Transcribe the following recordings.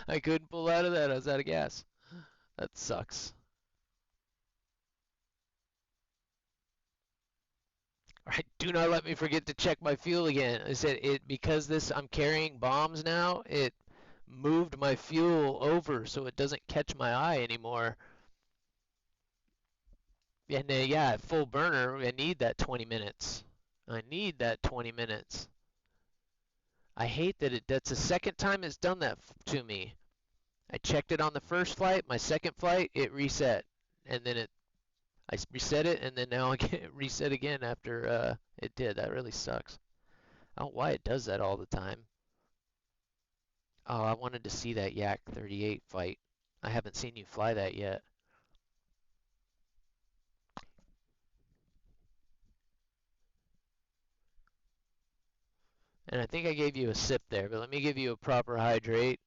I couldn't pull out of that. I was out of gas. That sucks. All right, do not let me forget to check my fuel again. I said it because this I'm carrying bombs now. It moved my fuel over so it doesn't catch my eye anymore. And yeah, at full burner, I need that 20 minutes. I need that 20 minutes. I hate that that's the second time it's done that to me. I checked it on the first flight. My second flight, it reset, and then I reset it, and then now I get reset again after it did. That really sucks. I don't know why it does that all the time. Oh, I wanted to see that Yak 38 fight. I haven't seen you fly that yet. And I think I gave you a sip there, but let me give you a proper hydrate.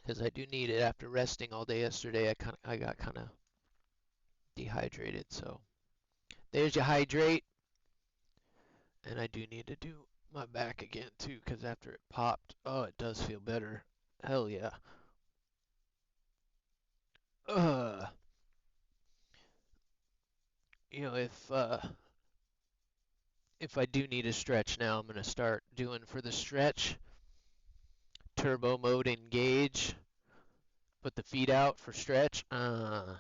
Because I do need it after resting all day yesterday. I got kind of dehydrated, so there's your hydrate. And I do need to do my back again too, because after it popped, oh, it does feel better. Hell yeah. Uh, if I do need a stretch now, I'm gonna start doing for the stretch. Turbo mode engage. Put the feet out for stretch. And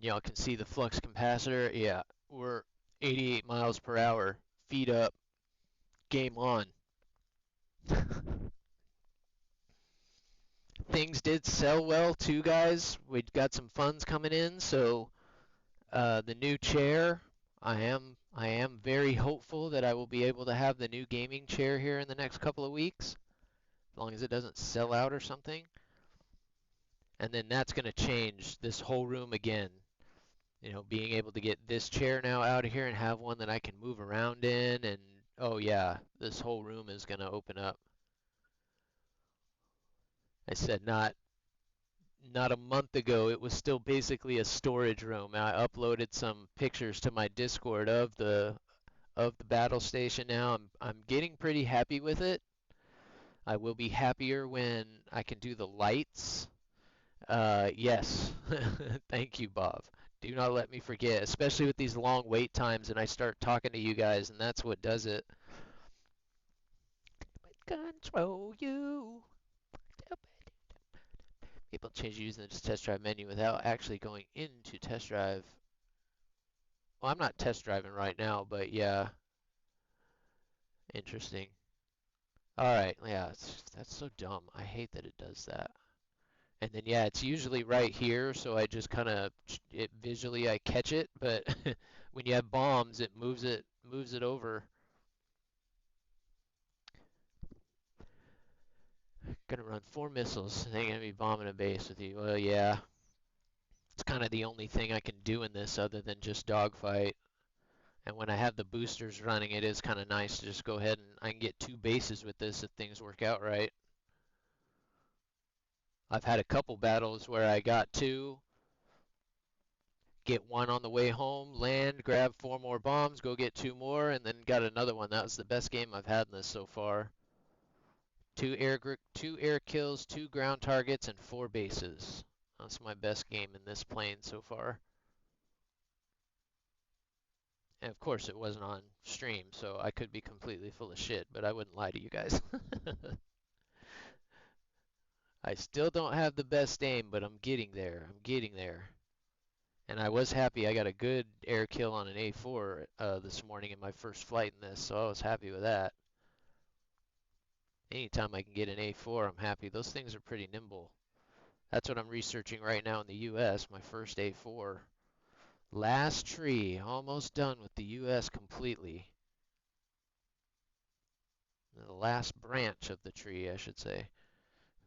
y'all can see the flux capacitor. Yeah, we're 88 miles per hour. Feet up. Game on. Things did sell well too, guys. We got some funds coming in, so the new chair. I am very hopeful that I will be able to have the new gaming chair here in the next couple of weeks, as long as it doesn't sell out or something. And then that's going to change this whole room again. Being able to get this chair now out of here and have one that I can move around in, and oh yeah, this whole room is going to open up. I said not a month ago, it was still basically a storage room. I uploaded some pictures to my Discord of the battle station now. I'm getting pretty happy with it. I will be happier when I can do the lights. Yes. Thank you, Bob. Do not let me forget, especially with these long wait times and I start talking to you guys, and that's what does it. Control you. People change using the test drive menu without actually going into test drive. Well, I'm not test driving right now, but yeah, interesting. All right, yeah, that's so dumb. I hate that it does that. And then yeah, it's usually right here, so I just kind of it visually I catch it, but when you have bombs, it moves it over. Gonna run 4 missiles. They're gonna be bombing a base with you. Well, yeah, it's kind of the only thing I can do in this other than just dogfight. And when I have the boosters running, it is kind of nice to just go ahead and I can get 2 bases with this if things work out right. I've had a couple battles where I got 2, get 1 on the way home, land, grab 4 more bombs, go get 2 more, and then got another one. That was the best game I've had in this so far. 2 air kills, 2 ground targets, and 4 bases. That's my best game in this plane so far. And of course, it wasn't on stream, so I could be completely full of shit, but I wouldn't lie to you guys. I still don't have the best aim, but I'm getting there. I'm getting there. And I was happy I got a good air kill on an A4 this morning in my first flight in this, so I was happy with that. Anytime I can get an A4, I'm happy. Those things are pretty nimble. That's what I'm researching right now in the US, my first A4. Last tree, almost done with the US completely. The last branch of the tree, I should say.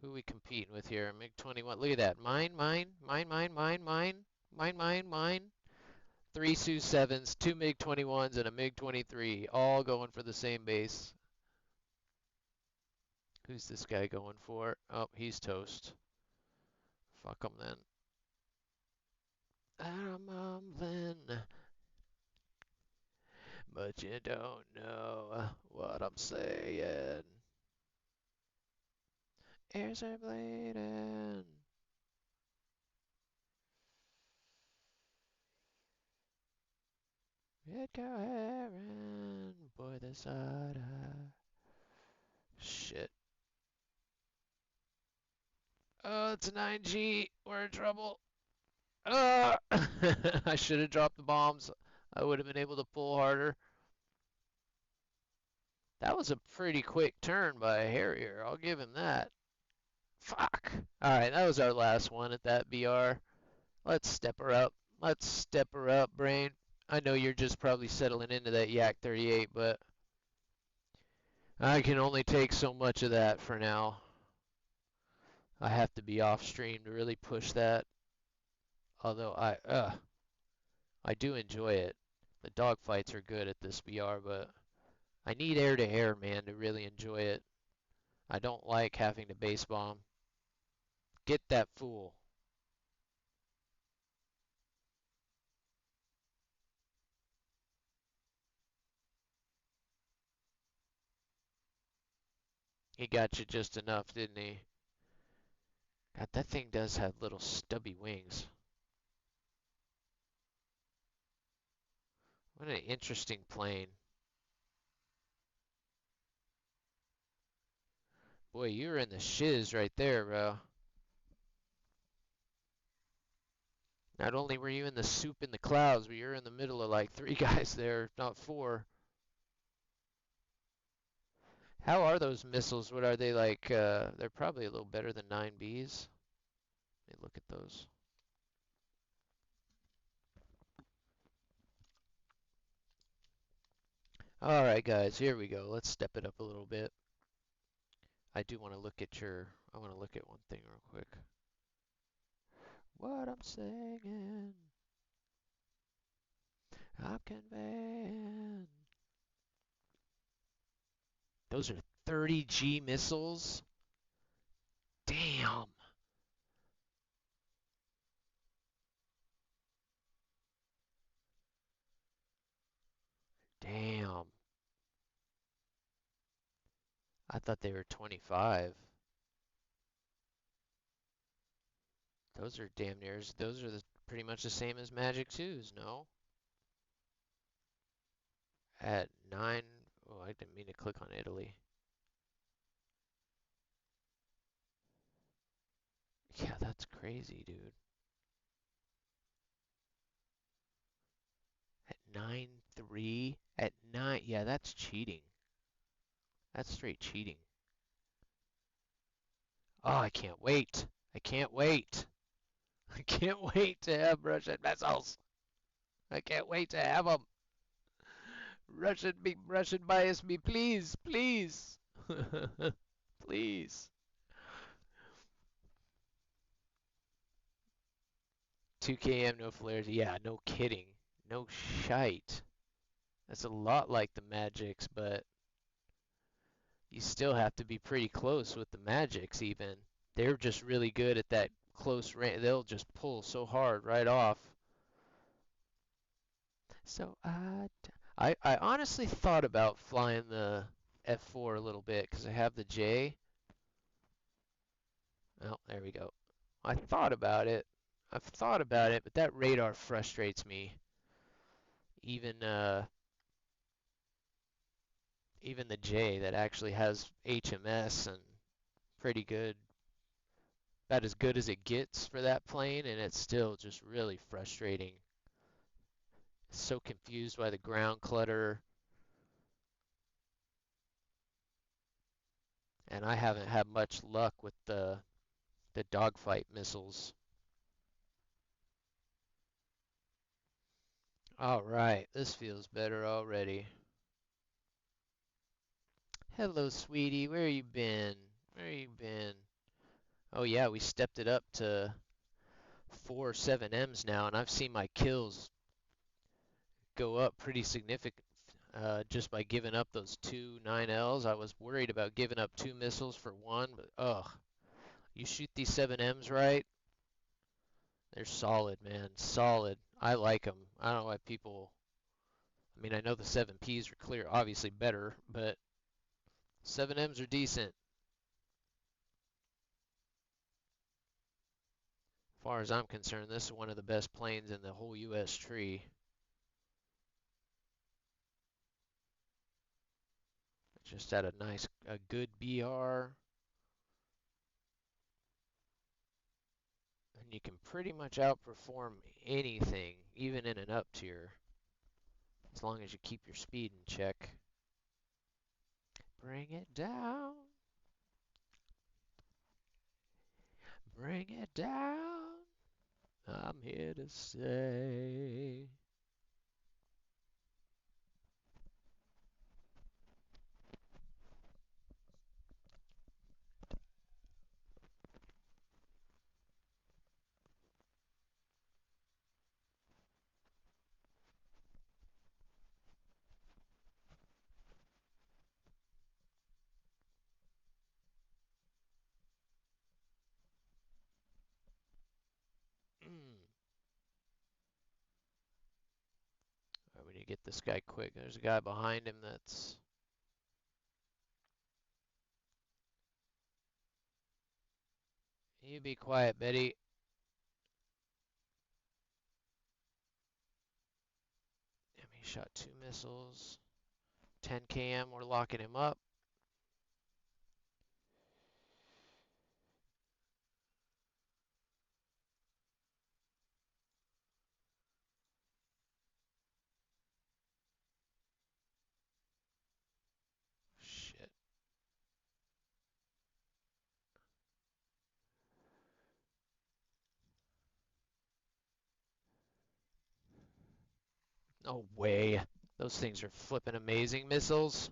Who are we competing with here? MiG-21. Look at that. Mine, mine, mine, mine, mine, mine, mine, mine, mine. 3 Su-7s, 2 MiG-21s, and a MiG-23, all going for the same base. Who's this guy going for? Oh, he's toast. Fuck him then. I'm mumbling. but you don't know what I'm saying. Ears are bleeding. It coherent. Boy, this side. Shit. Oh, it's a 9G. We're in trouble. I should have dropped the bombs. I would have been able to pull harder. That was a pretty quick turn by a Harrier. I'll give him that. Fuck. Alright, that was our last one at that BR. Let's step her up. Let's step her up, brain. I know you're just probably settling into that Yak 38, but I can only take so much of that for now. I have to be off stream to really push that. Although I do enjoy it. The dogfights are good at this BR, but I need air to air, man, to really enjoy it. I don't like having to base bomb. Get that fool. He got you just enough, didn't he? God, that thing does have little stubby wings. What an interesting plane. Boy, you were in the shiz right there, bro. Not only were you in the soup in the clouds, but you're in the middle of like 3 guys there, if not 4. How are those missiles? What are they like? They're probably a little better than 9Bs. Let me look at those. Alright, guys, here we go. Let's step it up a little bit. I do want to look at I want to look at one thing real quick. What I'm singing, I'm conveying. Those are 30G missiles? Damn. Damn. I thought they were 25. Those are damn near, those are pretty much the same as Magic 2s, no? At 9, oh, I didn't mean to click on Italy. Yeah, that's crazy, dude. At 9.3, at 9, yeah, that's cheating. That's straight cheating. Oh, I can't wait. I can't wait. I can't wait to have Russian missiles. I can't wait to have them. Russian bias me, please, please. Please. 2 km, no flares. Yeah, no kidding. No shite. That's a lot like the Magics, but you still have to be pretty close with the Magics even. They're just really good at that close range. They'll just pull so hard right off. So I honestly thought about flying the F4 a little bit because I have the J. Oh, there we go. I thought about it. I've thought about it, but that radar frustrates me. Even even the J that actually has HMS and pretty good, about as good as it gets for that plane, and it's still just really frustrating. So confused by the ground clutter, and I haven't had much luck with the dogfight missiles. All right, this feels better already. Hello, sweetie. Where you been? Where you been? Oh yeah, we stepped it up to 4 7Ms now, and I've seen my kills go up pretty significant just by giving up those 2 9Ls. I was worried about giving up 2 missiles for 1, but ugh, you shoot these 7Ms right, they're solid, man, solid. I like them. I don't know why people I mean, I know the 7Ps are clear, obviously better, but 7Ms are decent. As far as I'm concerned, this is one of the best planes in the whole U.S. tree. Just had a good BR. And you can pretty much outperform anything, even in an up tier, as long as you keep your speed in check. Bring it down. Bring it down. I'm here to stay. Mm. Alright, we need to get this guy quick. There's a guy behind him that's... You be quiet, Betty. He shot 2 missiles. 10 km, we're locking him up. Shit. No way. Those things are flipping amazing missiles.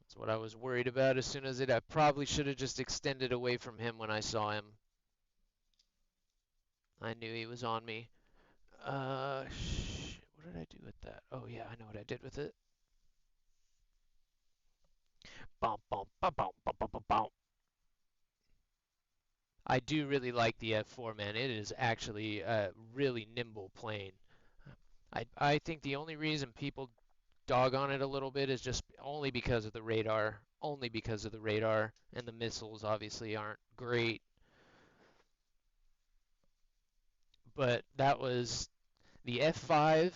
That's what I was worried about as soon as I probably should have just extended away from him when I saw him. I knew he was on me. Shit. What did I do with that? Oh yeah, I know what I did with it. Bum, bum, bum, bum, bum, bum, bum, bum. I do really like the F4, man. It is actually a really nimble plane. I think the only reason people dog on it a little bit is just only because of the radar. Only because of the radar. And the missiles obviously aren't great. But that was the F5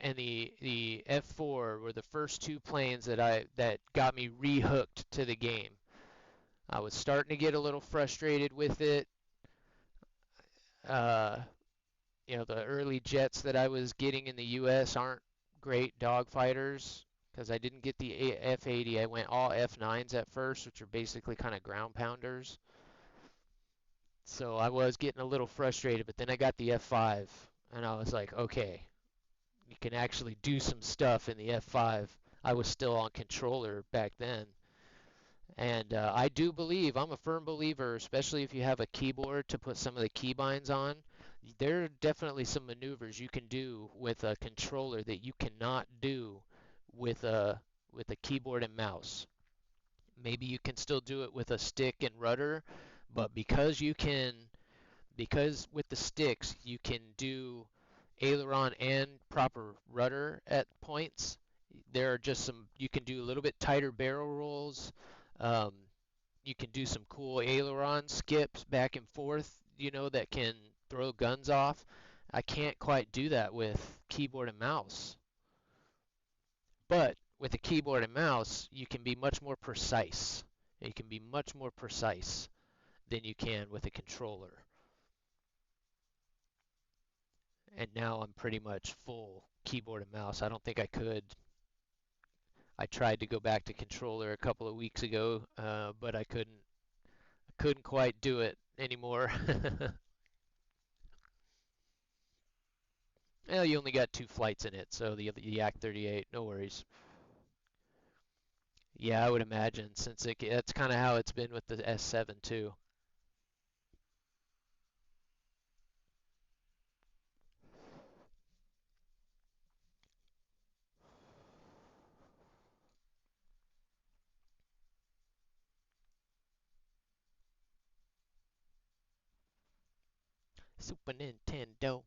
and the F4 were the first 2 planes that got me rehooked to the game. I was starting to get a little frustrated with it. Uh, the early jets that I was getting in the US aren't great dogfighters because I didn't get the F80. I went all F9s at first, which are basically kind of ground pounders. So I was getting a little frustrated, but then I got the F5 and I was like, okay, you can actually do some stuff in the F5. I was still on controller back then. And I do believe, I'm a firm believer, especially if you have a keyboard to put some of the keybinds on, there are definitely some maneuvers you can do with a controller that you cannot do with a keyboard and mouse. Maybe you can still do it with a stick and rudder, but because with the sticks you can do aileron and proper rudder at points, there are just some, you can do a little bit tighter barrel rolls. Um, you can do some cool aileron skips back and forth, that can throw guns off. I can't quite do that with keyboard and mouse. But with a keyboard and mouse, you can be much more precise. You can be much more precise than you can with a controller. And now I'm pretty much full keyboard and mouse. I don't think I could. I tried to go back to controller a couple of weeks ago, but I couldn't quite do it anymore. Well, you only got 2 flights in it, so the Yak 38, no worries. Yeah, I would imagine, since that's kind of how it's been with the S7 too. Super Nintendo.